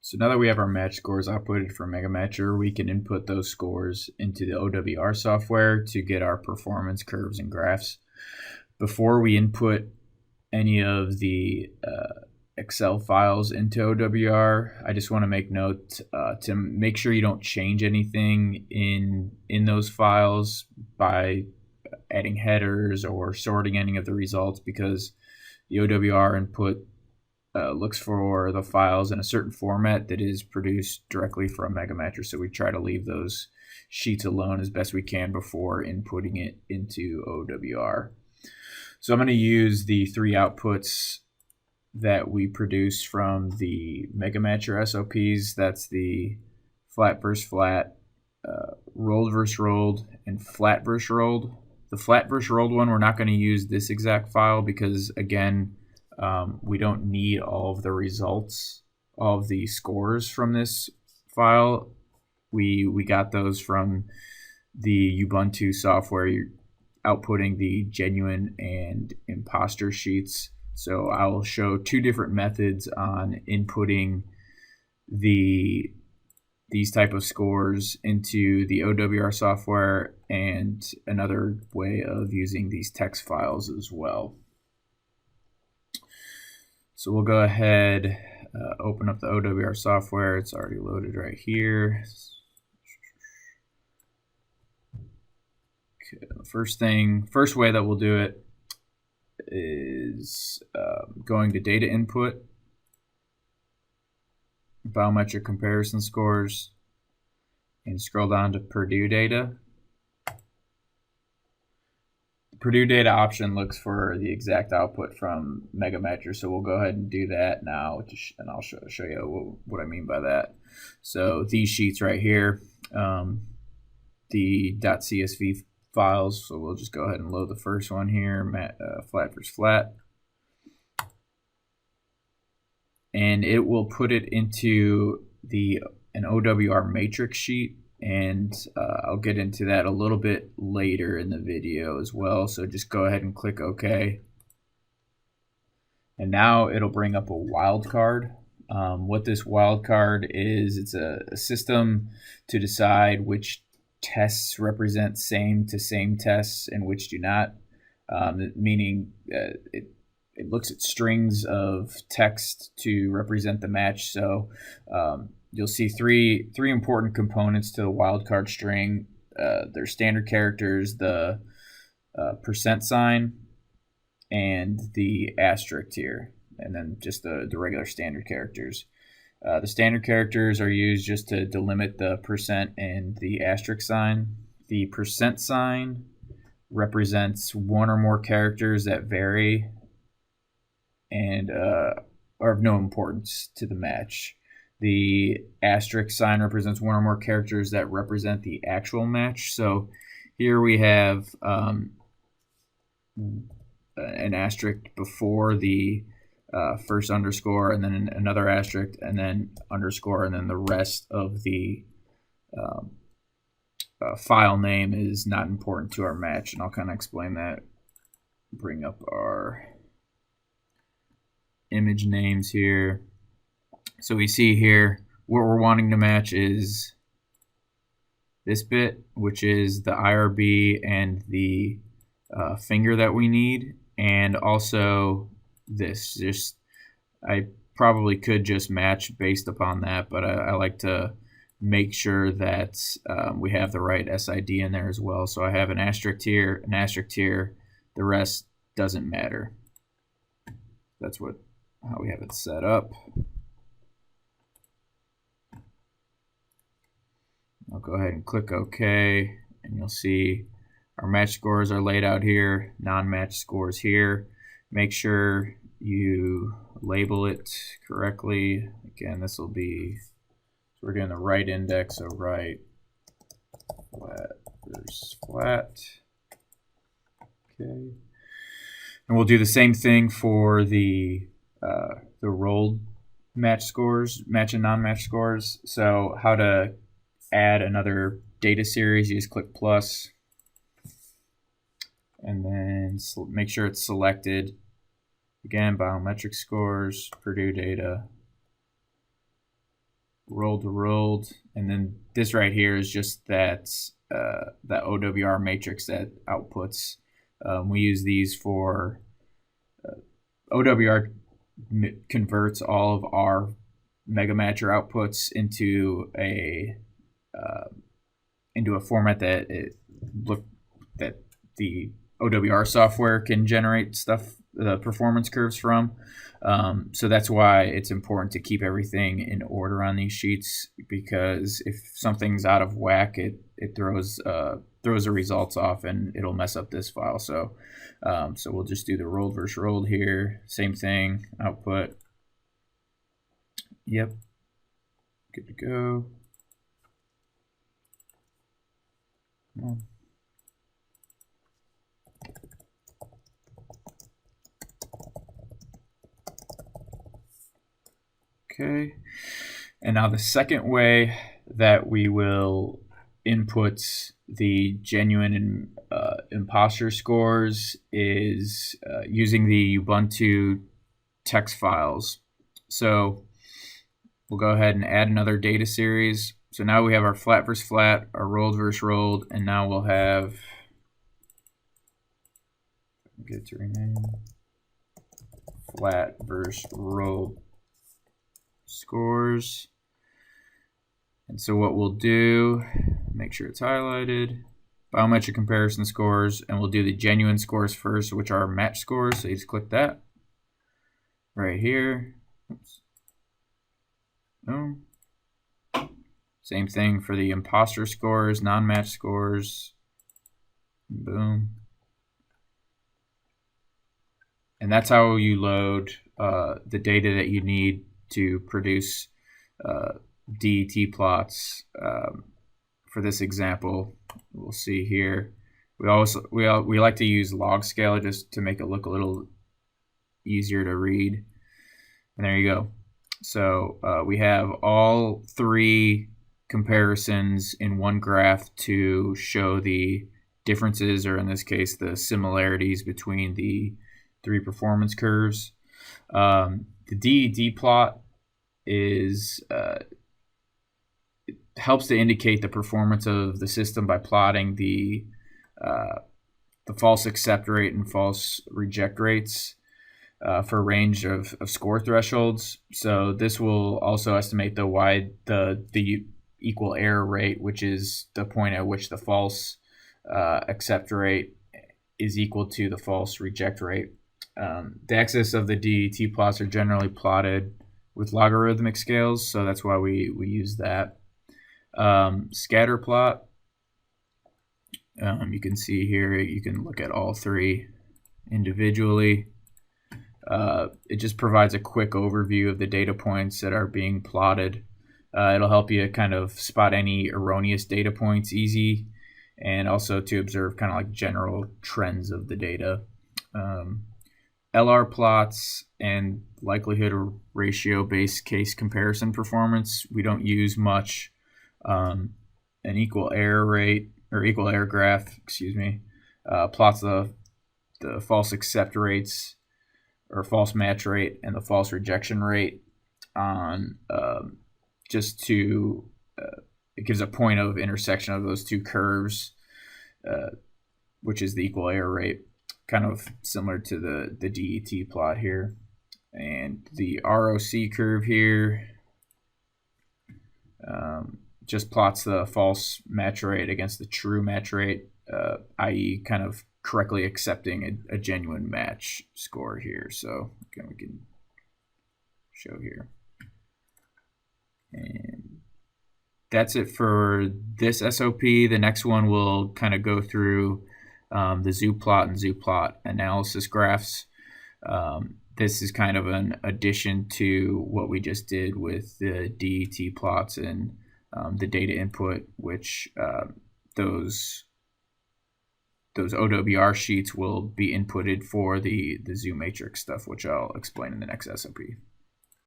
So now that we have our match scores outputted from MegaMatcher, we can input those scores into the OWR software to get our performance curves and graphs. Before we input any of the Excel files into OWR, I just want to make note to make sure you don't change anything in those files by adding headers or sorting any of the results, because the OWR input looks for the files in a certain format that is produced directly from MegaMatcher. So we try to leave those sheets alone as best we can before inputting it into OWR. So I'm going to use the three outputs that we produce from the MegaMatcher SOPs. That's the flat versus flat, rolled versus rolled, and flat versus rolled. The flat versus rolled one, we're not going to use this exact file because, again, we don't need all of the results of the scores from this file. We got those from the Ubuntu software, outputting the genuine and imposter sheets. So I will show two different methods on inputting these type of scores into the OWR software, and another way of using these text files as well. So we'll go ahead, open up the OWR software. It's already loaded right here. Okay, the first way that we'll do it is going to data input, biometric comparison scores, and scroll down to Purdue data. Purdue data option looks for the exact output from MegaMatcher, so we'll go ahead and do that now, and I'll show you what I mean by that. So these sheets right here, the .csv files, so we'll just go ahead and load the first one here, flat versus flat, and it will put it into an OWR matrix sheet. And I'll get into that a little bit later in the video as well. So just go ahead and click OK. And now it'll bring up a wildcard. What this wildcard is, it's a system to decide which tests represent same to same tests and which do not. Meaning it looks at strings of text to represent the match. So you'll see three important components to the wildcard string. Their standard characters, the percent sign, and the asterisk here, and then just the regular standard characters. The standard characters are used just to delimit the percent and the asterisk sign. The percent sign represents one or more characters that vary and are of no importance to the match. The asterisk sign represents one or more characters that represent the actual match. So here we have an asterisk before the first underscore, and then another asterisk, and then underscore, and then the rest of the file name is not important to our match. And I'll kind of explain that. Bring up our image names here. So we see here what we're wanting to match is this bit, which is the IRB and the finger that we need, and also this. I probably could just match based upon that, but I like to make sure that we have the right SID in there as well. So I have an asterisk here, an asterisk here. The rest doesn't matter. That's how we have it set up. I'll go ahead and click OK, and you'll see our match scores are laid out here, non-match scores here. Make sure you label it correctly. Again, this will be, so we're doing the right index, so right, flat versus flat. Okay, and we'll do the same thing for the rolled match scores, match and non-match scores. So how to add another data series, you just click plus, and then make sure it's selected. Again, biometric scores, Purdue data. rolled to rolled, and then this right here is just that OWR matrix that outputs. We use these for OWR converts all of our MegaMatcher outputs into a format that that the OWR software can generate stuff, the performance curves from. So that's why it's important to keep everything in order on these sheets, because if something's out of whack, it throws the results off and it'll mess up this file. So we'll just do the rolled versus rolled here. Same thing, output. Yep, good to go. Okay, and now the second way that we will input the genuine and imposter scores is using the Ubuntu text files. So we'll go ahead and add another data series. So now we have our flat versus flat, our rolled versus rolled, and now we'll have, get to rename, flat versus rolled scores. And so what we'll do, make sure it's highlighted, biometric comparison scores, and we'll do the genuine scores first, which are match scores. So you just click that right here. Oops. No. Same thing for the imposter scores, non-match scores. Boom. And that's how you load the data that you need to produce DET plots. For this example, we'll see here. We like to use log scale just to make it look a little easier to read. And there you go. So we have all three comparisons in one graph to show the differences, or in this case, the similarities between the three performance curves. The DET plot is it helps to indicate the performance of the system by plotting the false accept rate and false reject rates for a range of score thresholds. So this will also estimate the equal error rate, which is the point at which the false accept rate is equal to the false reject rate. The axis of the DET plots are generally plotted with logarithmic scales, so that's why we use that. Scatter plot, you can see here, you can look at all three individually. It just provides a quick overview of the data points that are being plotted. It'll help you kind of spot any erroneous data points easy, and also to observe kind of like general trends of the data. LR plots and likelihood ratio based case comparison performance, we don't use much. An equal error rate, or equal error graph, plots the false accept rates or false match rate and the false rejection rate on just to it gives a point of intersection of those two curves, which is the equal error rate, kind of similar to the DET plot here. And the ROC curve here just plots the false match rate against the true match rate, i.e. kind of correctly accepting a genuine match score here. So again, we can show here. And that's it for this SOP. The next one will kind of go through the zooplot and zooplot analysis graphs. This is kind of an addition to what we just did with the DET plots and the data input, which those OWR sheets will be inputted for the zoo matrix stuff, which I'll explain in the next SOP.